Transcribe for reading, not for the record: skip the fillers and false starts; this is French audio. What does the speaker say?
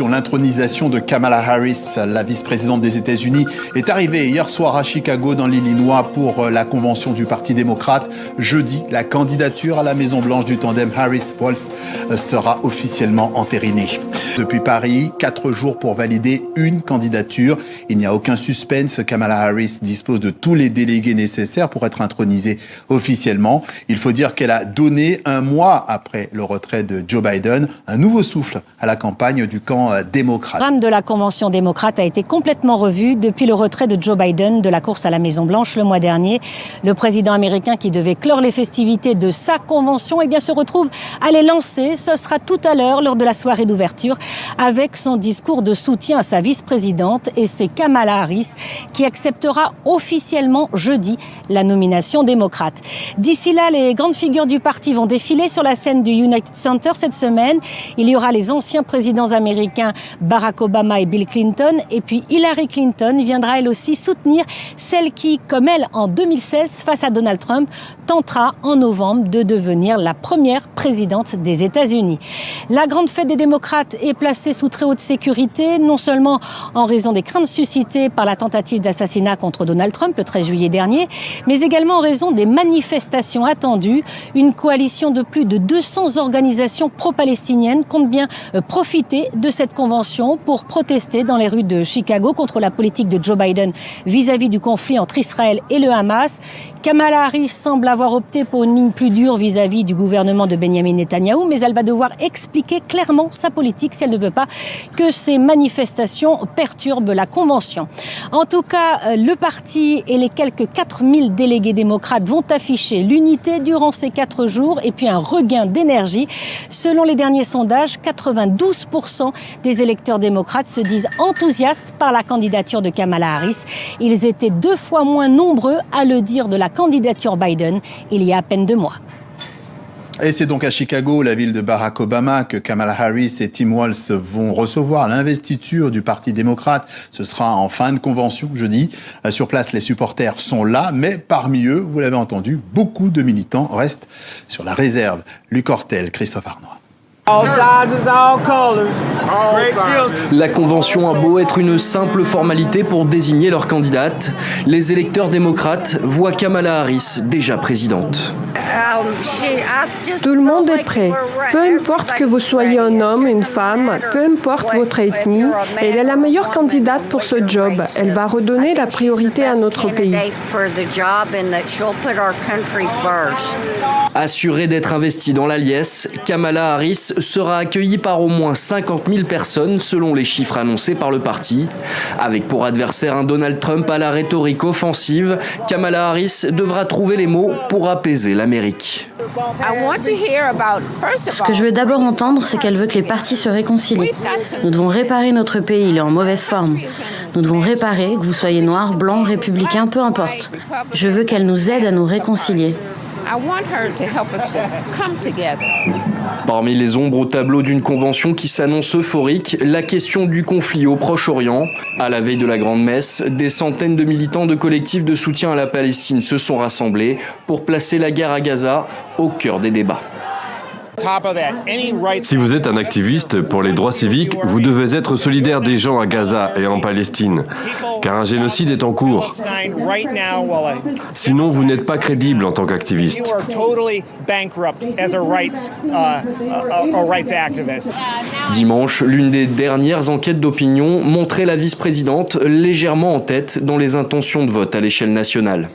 L'intronisation de Kamala Harris, la vice-présidente des États-Unis, est arrivée hier soir à Chicago, dans l'Illinois, pour la convention du Parti démocrate. Jeudi, la candidature à la Maison-Blanche du tandem Harris-Walz sera officiellement entérinée. Depuis Paris, 4 jours pour valider une candidature. Il n'y a aucun suspense. Kamala Harris dispose de tous les délégués nécessaires pour être intronisée officiellement. Il faut dire qu'elle a donné, un mois après le retrait de Joe Biden, un nouveau souffle à la campagne du camp démocrate. Le programme de la Convention démocrate a été complètement revu depuis le retrait de Joe Biden de la course à la Maison-Blanche le mois dernier. Le président américain qui devait clore les festivités de sa convention se retrouve à les lancer. Ce sera tout à l'heure lors de la soirée d'ouverture avec son discours de soutien à sa vice-présidente, et c'est Kamala Harris qui acceptera officiellement jeudi la nomination démocrate. D'ici là, les grandes figures du parti vont défiler sur la scène du United Center cette semaine. Il y aura les anciens présidents américains Barack Obama et Bill Clinton, et puis Hillary Clinton viendra elle aussi soutenir celle qui, comme elle en 2016 face à Donald Trump, tentera en novembre de devenir la première présidente des États-Unis. La grande fête des démocrates est placée sous très haute sécurité, non seulement en raison des craintes suscitées par la tentative d'assassinat contre Donald Trump le 13 juillet dernier, mais également en raison des manifestations attendues. Une coalition de plus de 200 organisations pro-palestiniennes compte bien profiter de cette convention pour protester dans les rues de Chicago contre la politique de Joe Biden vis-à-vis du conflit entre Israël et le Hamas. Kamala Harris semble avoir opté pour une ligne plus dure vis-à-vis du gouvernement de Benjamin Netanyahou, mais elle va devoir expliquer clairement sa politique si elle ne veut pas que ces manifestations perturbent la convention. En tout cas, le parti et les quelques 4000 délégués démocrates vont afficher l'unité durant ces 4 jours et puis un regain d'énergie. Selon les derniers sondages, 92% des électeurs démocrates se disent enthousiastes par la candidature de Kamala Harris. Ils étaient 2 fois moins nombreux à le dire de la candidature Biden il y a à peine 2 mois. Et c'est donc à Chicago, la ville de Barack Obama, que Kamala Harris et Tim Walz vont recevoir l'investiture du Parti démocrate. Ce sera en fin de convention, jeudi. Sur place, les supporters sont là, mais parmi eux, vous l'avez entendu, beaucoup de militants restent sur la réserve. Luc Hortel, Christophe Arnois. La convention a beau être une simple formalité pour désigner leur candidate, les électeurs démocrates voient Kamala Harris déjà présidente. Tout le monde est prêt. Peu importe que vous soyez un homme, une femme, peu importe votre ethnie, elle est la meilleure candidate pour ce job. Elle va redonner la priorité à notre pays. Assurée d'être investie dans la liesse, Kamala Harris sera accueillie par au moins 50 000 personnes selon les chiffres annoncés par le parti. Avec pour adversaire un Donald Trump à la rhétorique offensive, Kamala Harris devra trouver les mots pour apaiser l'Amérique. Ce que je veux d'abord entendre, c'est qu'elle veut que les partis se réconcilient. Nous devons réparer notre pays, il est en mauvaise forme. Nous devons réparer, que vous soyez noir, blanc, républicain, peu importe. Je veux qu'elle nous aide à nous réconcilier. Parmi les ombres au tableau d'une convention qui s'annonce euphorique, la question du conflit au Proche-Orient. À la veille de la Grande Messe, des centaines de militants de collectifs de soutien à la Palestine se sont rassemblés pour placer la guerre à Gaza au cœur des débats. Si vous êtes un activiste pour les droits civiques, vous devez être solidaire des gens à Gaza et en Palestine, car un génocide est en cours. Sinon, vous n'êtes pas crédible en tant qu'activiste. Dimanche, l'une des dernières enquêtes d'opinion montrait la vice-présidente légèrement en tête dans les intentions de vote à l'échelle nationale.